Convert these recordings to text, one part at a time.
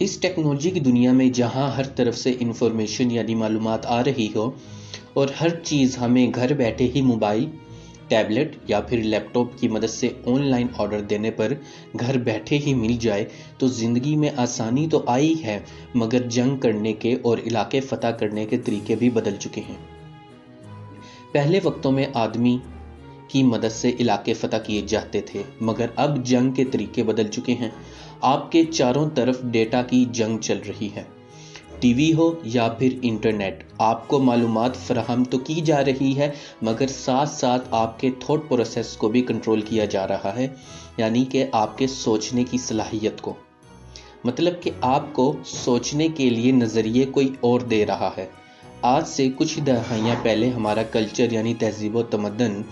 इस टेक्नोलॉजी की दुनिया में जहां हर तरफ से इंफॉर्मेशन यानी मालूमात आ रही हो और हर चीज़ हमें घर बैठे ही मोबाइल, टैबलेट या फिर लैपटॉप की मदद से ऑनलाइन ऑर्डर देने पर घर बैठे ही मिल जाए, तो ज़िंदगी में आसानी तो आई है, मगर जंग करने के और इलाके फतह करने के तरीके भी बदल चुके हैं। पहले वक्तों में आदमी की मदद से इलाके फतह किए जाते थे, मगर अब जंग के तरीके बदल चुके हैं। आपके चारों तरफ डेटा की जंग चल रही है। टीवी हो या फिर इंटरनेट, आपको मालूमात फराहम तो की जा रही है, मगर साथ साथ आपके थॉट प्रोसेस को भी कंट्रोल किया जा रहा है, यानी कि आपके सोचने की सलाहियत को। मतलब कि आपको सोचने के लिए नज़रिए कोई और दे रहा है। आज से कुछ दहाइयाँ पहले हमारा कल्चर यानी तहजीब व तमद्दन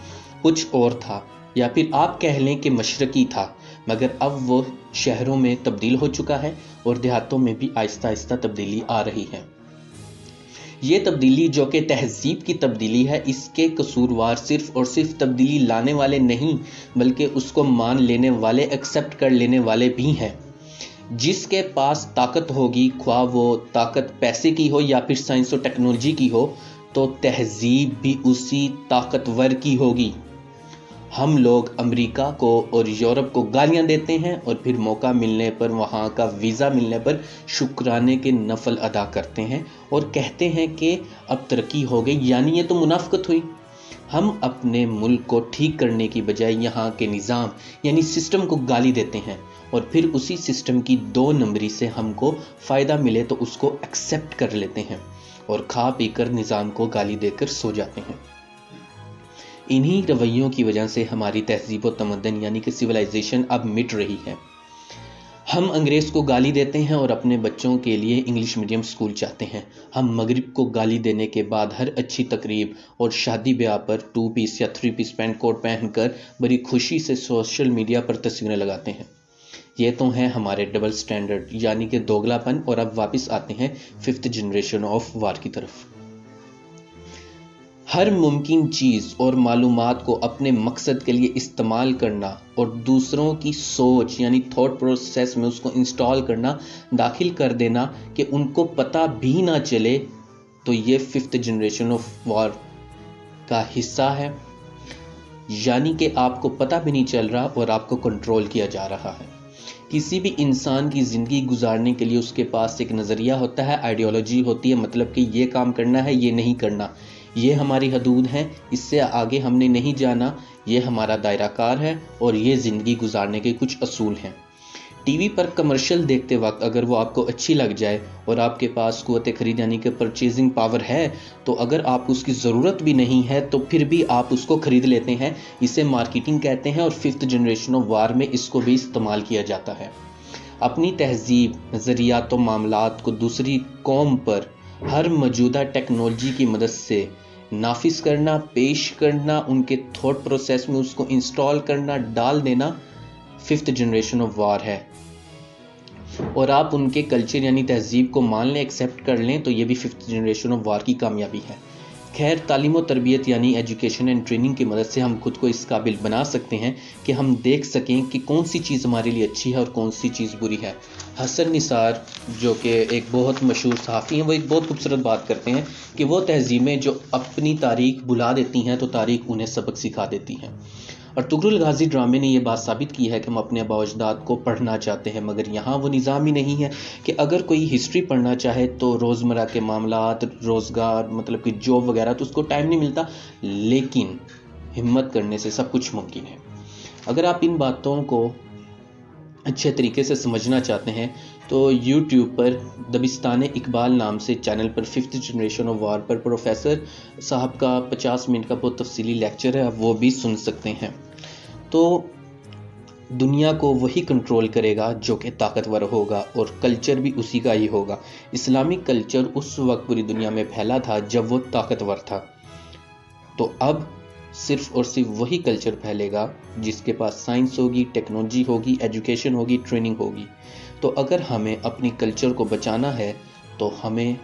कुछ और था, या फिर आप कह लें कि मशरकी था, मगर अब वो शहरों में तब्दील हो चुका है और देहातों में भी आहिस्ता आहिस्ता तब्दीली आ रही है। ये तब्दीली जो कि तहजीब की तब्दीली है, इसके कसूरवार सिर्फ और सिर्फ तब्दीली लाने वाले नहीं, बल्कि उसको मान लेने वाले, एक्सेप्ट कर लेने वाले भी हैं। जिसके पास ताकत होगी, ख्वाह वो ताकत पैसे की हो या फिर साइंस और टेक्नोलॉजी की हो, तो तहजीब भी उसी ताकतवर की होगी। हम लोग अमेरिका को और यूरोप को गालियां देते हैं और फिर मौका मिलने पर, वहाँ का वीज़ा मिलने पर शुक्राने के नफल अदा करते हैं और कहते हैं कि अब तरक्की हो गई, यानी ये तो मुनाफकत हुई। हम अपने मुल्क को ठीक करने की बजाय यहाँ के निज़ाम यानी सिस्टम को गाली देते हैं और फिर उसी सिस्टम की 2 नंबरी से हमको फ़ायदा मिले तो उसको एक्सेप्ट कर लेते हैं और खा पी कर निज़ाम को गाली देकर सो जाते हैं। इन्हीं रवैयों की वजह से हमारी तहजीब व तमद्दन यानी कि सिविलाइजेशन अब मिट रही है। हम अंग्रेज़ को गाली देते हैं और अपने बच्चों के लिए इंग्लिश मीडियम स्कूल चाहते हैं। हम मगरिब को गाली देने के बाद हर अच्छी तकरीब और शादी ब्याह पर 2 पीस या 3 पीस पैंट कोट पहनकर बड़ी खुशी से सोशल मीडिया पर तस्वीरें लगाते हैं। ये तो हैं हमारे डबल स्टैंडर्ड यानी कि दोगलापन। और अब वापस आते हैं 5th जनरेशन ऑफ वार की तरफ। हर मुमकिन चीज़ और मालूमात को अपने मकसद के लिए इस्तेमाल करना और दूसरों की सोच यानी थॉट प्रोसेस में उसको इंस्टॉल करना, दाखिल कर देना कि उनको पता भी ना चले, तो ये 5th जनरेशन ऑफ वॉर का हिस्सा है। यानी कि आपको पता भी नहीं चल रहा और आपको कंट्रोल किया जा रहा है। किसी भी इंसान की ज़िंदगी गुजारने के लिए उसके पास एक नज़रिया होता है, आइडियोलॉजी होती है, मतलब कि ये काम करना है, ये नहीं करना, ये हमारी हदूद हैं, इससे आगे हमने नहीं जाना, ये हमारा दायरा कार है और ये ज़िंदगी गुजारने के कुछ असूल हैं। टीवी पर कमर्शियल देखते वक्त अगर वो आपको अच्छी लग जाए और आपके पास क़ुव्वत ख़रीद यानी कि परचेजिंग पावर है, तो अगर आप उसकी ज़रूरत भी नहीं है तो फिर भी आप उसको ख़रीद लेते हैं। इसे मार्केटिंग कहते हैं और 5th जनरेशन ऑफ वार में इसको भी इस्तेमाल किया जाता है। अपनी तहजीब, नज़रियात और मामलात को दूसरी कौम पर हर मौजूदा टेक्नोलॉजी की मदद से नाफिज करना, पेश करना, उनके थॉट प्रोसेस में उसको इंस्टॉल करना, डाल देना 5th जनरेशन ऑफ वार है। और आप उनके कल्चर यानी तहजीब को मान लें, एक्सेप्ट कर लें, तो ये भी 5th जनरेशन ऑफ वार की कामयाबी है। खैर, तालीम व तरबियत यानी एजुकेशन एंड ट्रेनिंग की मदद से हम खुद को इस काबिल बना सकते हैं कि हम देख सकें कि कौन सी चीज़ हमारे लिए अच्छी है और कौन सी चीज़ बुरी है। हसन निसार जो कि एक बहुत मशहूर सहाफ़ी हैं, वो एक बहुत खूबसूरत बात करते हैं कि वो तहजीबें जो अपनी तारीख भुला देती हैं तो तारीख उन्हें सबक सिखा देती हैं। और तुगरुल गाज़ी ड्रामे ने यह बात साबित की है कि हम अपने आबा अजदाद को पढ़ना चाहते हैं, मगर यहाँ वो निज़ाम ही नहीं है कि अगर कोई हिस्ट्री पढ़ना चाहे तो रोज़मर्रा के मामलात, रोज़गार, मतलब कि जॉब वगैरह, तो उसको टाइम नहीं मिलता। लेकिन हिम्मत करने से सब कुछ मुमकिन है। अगर आप इन बातों को अच्छे तरीके से समझना चाहते हैं तो YouTube पर दबिस्तान इकबाल नाम से चैनल पर 5th जनरेशन ऑफ वार पर प्रोफेसर साहब का 50 मिनट का बहुत तफसीली लेक्चर है, आप वो भी सुन सकते हैं। तो दुनिया को वही कंट्रोल करेगा जो कि ताकतवर होगा और कल्चर भी उसी का ही होगा। इस्लामिक कल्चर उस वक्त पूरी दुनिया में फैला था जब वो ताकतवर था, तो अब सिर्फ और सिर्फ वही कल्चर फैलेगा जिसके पास साइंस होगी, टेक्नोलॉजी होगी, एजुकेशन होगी, ट्रेनिंग होगी। तो अगर हमें अपनी कल्चर को बचाना है तो हमें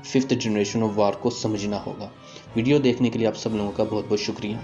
5th जनरेशन ऑफ वार को समझना होगा। वीडियो देखने के लिए आप सब लोगों का बहुत बहुत शुक्रिया।